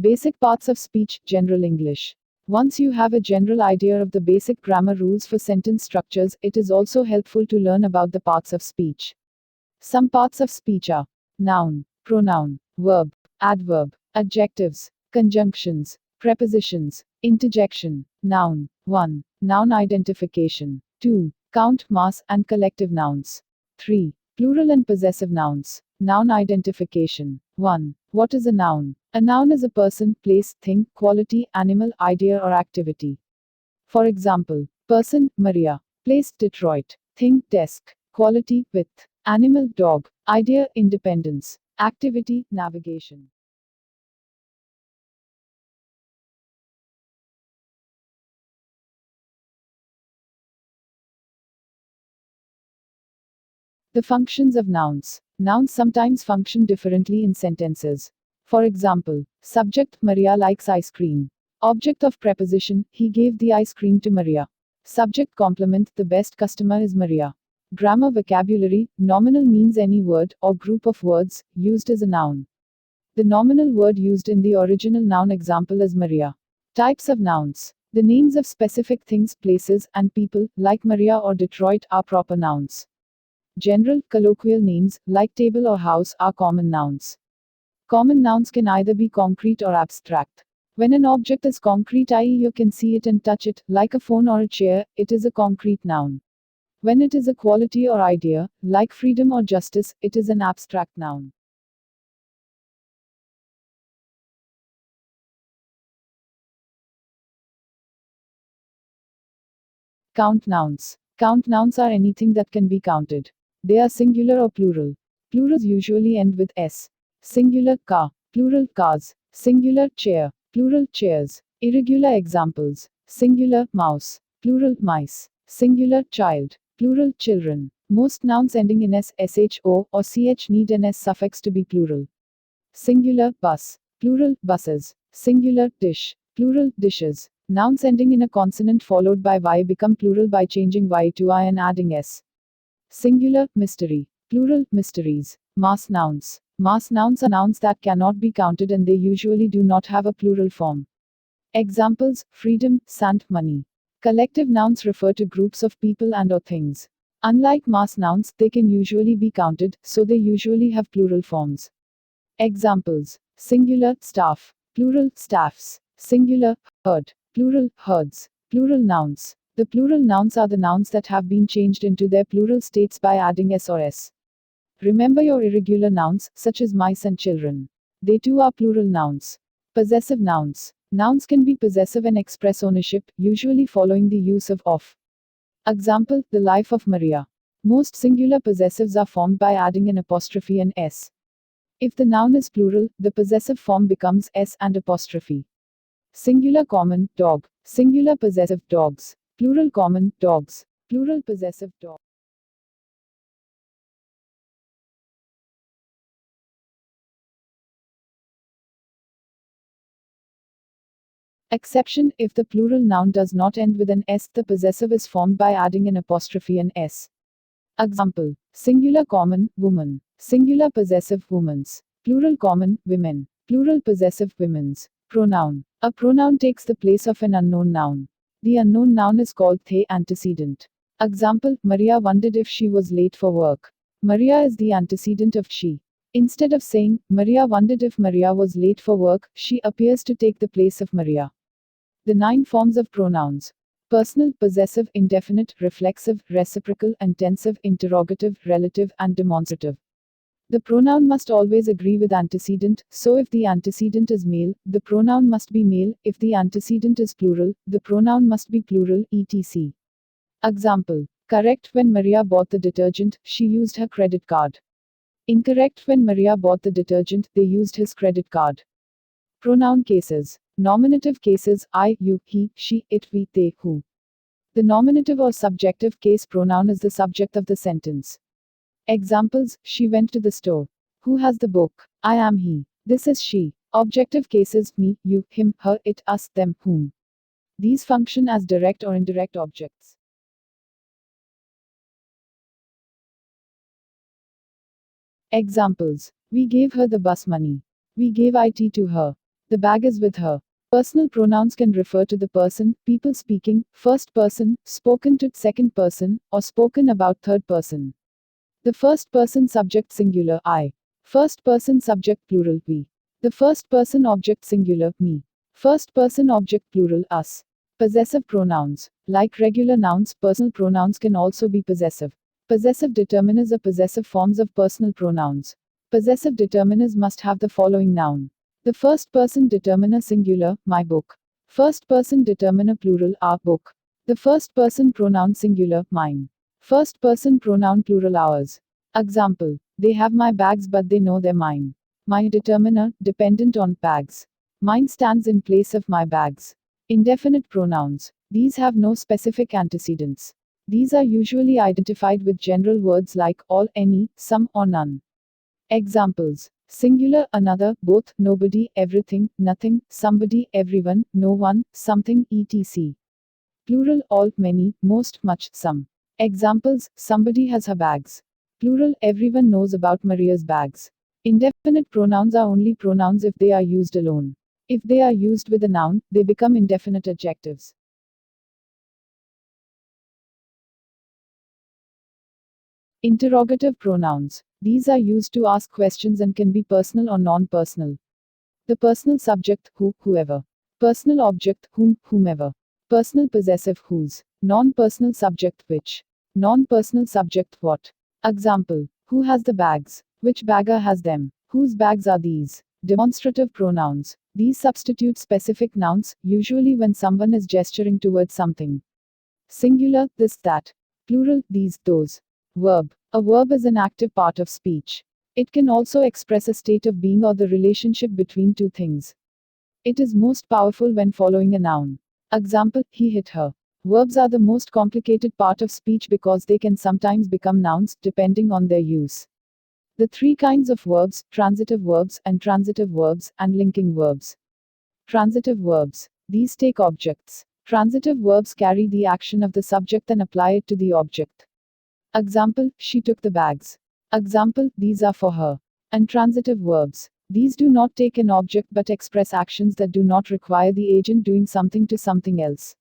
Basic parts of speech, general English. Once you have a general idea of the basic grammar rules for sentence structures, it is also helpful to learn about the parts of speech. Some parts of speech are noun, pronoun, verb, adverb, adjectives, conjunctions, prepositions, interjection. Noun. 1. Noun identification. 2. Count, mass, and collective nouns. 3. Plural and possessive nouns. Noun identification. 1. What is a noun? A noun is a person, place, thing, quality, animal, idea, or activity. For example, person, Maria. Place, Detroit. Thing, desk. Quality, width. Animal, dog. Idea, independence. Activity, navigation. The functions of nouns. Nouns sometimes function differently in sentences. For example, subject, Maria likes ice cream. Object of preposition, he gave the ice cream to Maria. Subject complement, the best customer is Maria. Grammar vocabulary, nominal means any word or group of words used as a noun. The nominal word used in the original noun example is Maria. Types of nouns. The names of specific things, places, and people, like Maria or Detroit, are proper nouns. General, colloquial names, like table or house, are common nouns. Common nouns can either be concrete or abstract. When an object is concrete, i.e., you can see it and touch it, like a phone or a chair, it is a concrete noun. When it is a quality or idea, like freedom or justice, it is an abstract noun. Count nouns. Count nouns are anything that can be counted. They are singular or plural. Plurals usually end with s. Singular car, plural cars, singular chair, plural chairs. Irregular examples: singular mouse, plural mice, singular child, plural children. Most nouns ending in s, sho, or ch need an s suffix to be plural. Singular bus, plural buses, singular dish, plural dishes. Nouns ending in a consonant followed by y become plural by changing y to I and adding s. Singular mystery, plural mysteries. Mass nouns. Mass nouns are nouns that cannot be counted and they usually do not have a plural form. Examples: freedom, sand, money. Collective nouns refer to groups of people and/or things. Unlike mass nouns, they can usually be counted, so they usually have plural forms. Examples: singular staff, plural staffs, singular herd, plural herds. Plural nouns. The plural nouns are the nouns that have been changed into their plural states by adding s or s. Remember your irregular nouns, such as mice and children. They too are plural nouns. Possessive nouns. Nouns can be possessive and express ownership, usually following the use of. Example: the life of Maria. Most singular possessives are formed by adding an apostrophe and s. If the noun is plural, the possessive form becomes s and apostrophe. Singular common, dog. Singular possessive, dogs. Plural common, dogs. Plural possessive, dog. Exception: if the plural noun does not end with an s, the possessive is formed by adding an apostrophe and s. Example: singular common, woman. Singular possessive, womens. Plural common, women. Plural possessive, women's. Pronoun. A pronoun takes the place of an unknown noun. The unknown noun is called the antecedent. Example: Maria wondered if she was late for work. Maria is the antecedent of she. Instead of saying, Maria wondered if Maria was late for work, she appears to take the place of Maria. The 9 forms of pronouns: personal, possessive, indefinite, reflexive, reciprocal, intensive, interrogative, relative, and demonstrative. The pronoun must always agree with antecedent, so if the antecedent is male, the pronoun must be male, if the antecedent is plural, the pronoun must be plural, etc. Example: correct: when Maria bought the detergent, she used her credit card. Incorrect: when Maria bought the detergent, they used his credit card. Pronoun cases. Nominative cases: I, you, he, she, it, we, they, who. The nominative or subjective case pronoun is the subject of the sentence. Examples: she went to the store. Who has the book? I am he. This is she. Objective cases: me, you, him, her, it, us, them, whom. These function as direct or indirect objects. Examples: we gave her the bus money. We gave it to her. The bag is with her. Personal pronouns can refer to the person, people speaking, first person, spoken to second person, or spoken about third person. The first person subject singular I. First person subject plural we. The first person object singular me. First person object plural us. Possessive pronouns. Like regular nouns, personal pronouns can also be possessive. Possessive determiners are possessive forms of personal pronouns. Possessive determiners must have the following noun. The first person determiner singular, my book. First person determiner plural, our book. The first person pronoun singular, mine. First person pronoun plural, ours. Example. They have my bags but they know they're mine. My determiner, dependent on bags. Mine stands in place of my bags. Indefinite pronouns. These have no specific antecedents. These are usually identified with general words like all, any, some, or none. Examples. Singular, another, both, nobody, everything, nothing, somebody, everyone, no one, something, etc. Plural, all, many, most, much, some. Examples. Somebody has her bags. Plural, everyone knows about Maria's bags. Indefinite pronouns are only pronouns if they are used alone. If they are used with a noun, they become indefinite adjectives. Interrogative pronouns. These are used to ask questions and can be personal or non-personal. The personal subject, who, whoever. Personal object, whom, whomever. Personal possessive, whose. Non-personal subject, which. Non-personal subject, what. Example. Who has the bags? Which bagger has them? Whose bags are these? Demonstrative pronouns. These substitute specific nouns, usually when someone is gesturing towards something. Singular, this, that. Plural, these, those. Verb. A verb is an active part of speech. It can also express a state of being or the relationship between two things. It is most powerful when following a noun. Example, he hit her. Verbs are the most complicated part of speech because they can sometimes become nouns, depending on their use. The three kinds of verbs, transitive verbs, intransitive verbs, and linking verbs. Transitive verbs. These take objects. Transitive verbs carry the action of the subject and apply it to the object. Example, she took the bags. Example, these are for her. Intransitive verbs. These do not take an object but express actions that do not require the agent doing something to something else.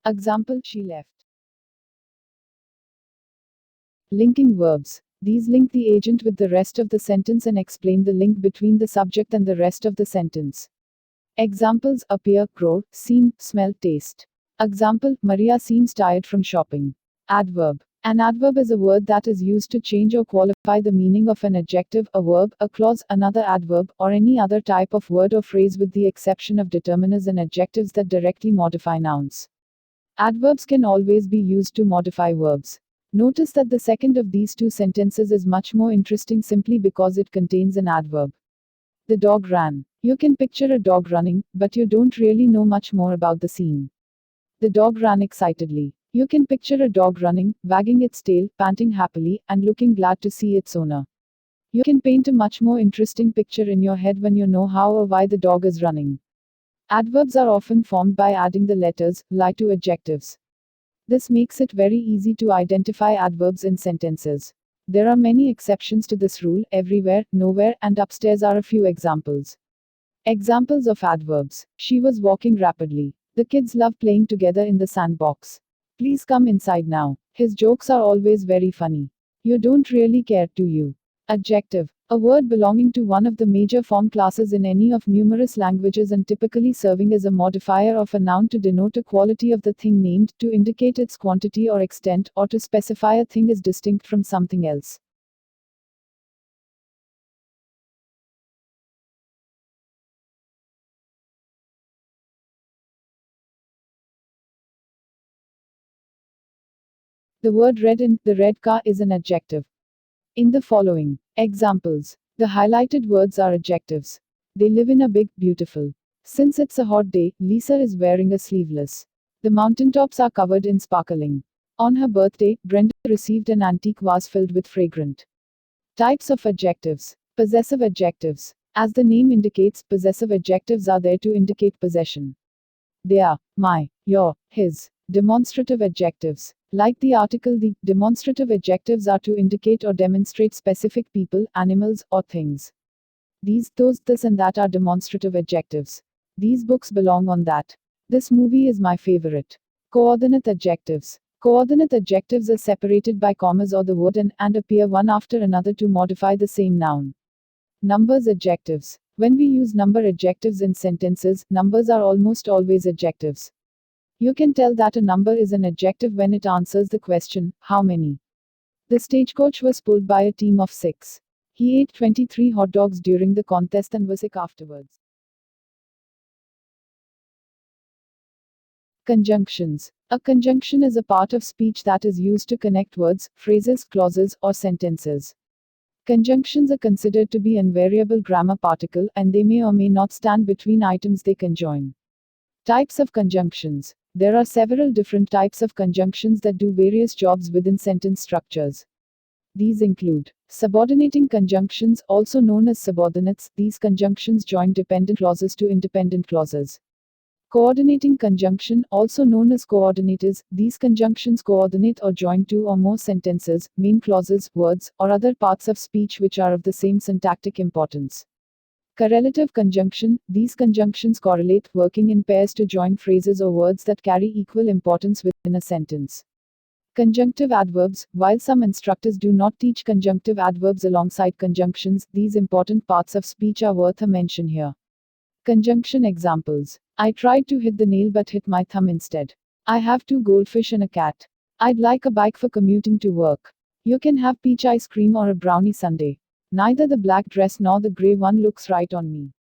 Example, she left. Linking verbs. These link the agent with the rest of the sentence and explain the link between the subject and the rest of the sentence. Examples, appear, grow, seem, smell, taste. Example, Maria seems tired from shopping. Adverb. An adverb is a word that is used to change or qualify the meaning of an adjective, a verb, a clause, another adverb, or any other type of word or phrase with the exception of determiners and adjectives that directly modify nouns. Adverbs can always be used to modify verbs. Notice that the second of these two sentences is much more interesting simply because it contains an adverb. The dog ran. You can picture a dog running, but you don't really know much more about the scene. The dog ran excitedly. You can picture a dog running, wagging its tail, panting happily, and looking glad to see its owner. You can paint a much more interesting picture in your head when you know how or why the dog is running. Adverbs are often formed by adding the letters ly to adjectives. This makes it very easy to identify adverbs in sentences. There are many exceptions to this rule. Everywhere, nowhere, and upstairs are a few examples. Examples of adverbs. She was walking rapidly. The kids love playing together in the sandbox. Please come inside now. His jokes are always very funny. You don't really care, do you? Adjective. A word belonging to one of the major form classes in any of numerous languages and typically serving as a modifier of a noun to denote a quality of the thing named, to indicate its quantity or extent, or to specify a thing as distinct from something else. The word red in the red car is an adjective. In the following examples, the highlighted words are adjectives. They live in a big, beautiful. Since it's a hot day, Lisa is wearing a sleeveless. The mountaintops are covered in sparkling. On her birthday, Brenda received an antique vase filled with fragrant. Types of adjectives. Possessive adjectives. As the name indicates, possessive adjectives are there to indicate possession. They are my, your, his. Demonstrative adjectives. Like the article the, demonstrative adjectives are to indicate or demonstrate specific people, animals, or things. These, those, this, and that are demonstrative adjectives. These books belong on that. This movie is my favorite. Coordinate adjectives. Coordinate adjectives are separated by commas or the word and appear one after another to modify the same noun. Numbers adjectives. When we use number adjectives in sentences, numbers are almost always adjectives. You can tell that a number is an adjective when it answers the question, how many? The stagecoach was pulled by a team of 6. He ate 23 hot dogs during the contest and was sick afterwards. Conjunctions. A conjunction is a part of speech that is used to connect words, phrases, clauses, or sentences. Conjunctions are considered to be invariable grammar particle, and they may or may not stand between items they conjoin. Types of conjunctions. There are several different types of conjunctions that do various jobs within sentence structures. These include subordinating conjunctions, also known as subordinates. These conjunctions join dependent clauses to independent clauses. Coordinating conjunction, also known as coordinators. These conjunctions coordinate or join two or more sentences, main clauses, words, or other parts of speech which are of the same syntactic importance. Correlative conjunction. These conjunctions correlate, working in pairs to join phrases or words that carry equal importance within a sentence. Conjunctive adverbs. While some instructors do not teach conjunctive adverbs alongside conjunctions, these important parts of speech are worth a mention here. Conjunction examples. I tried to hit the nail but hit my thumb instead. I have 2 goldfish and a cat. I'd like a bike for commuting to work. You can have peach ice cream or a brownie sundae. Neither the black dress nor the gray one looks right on me.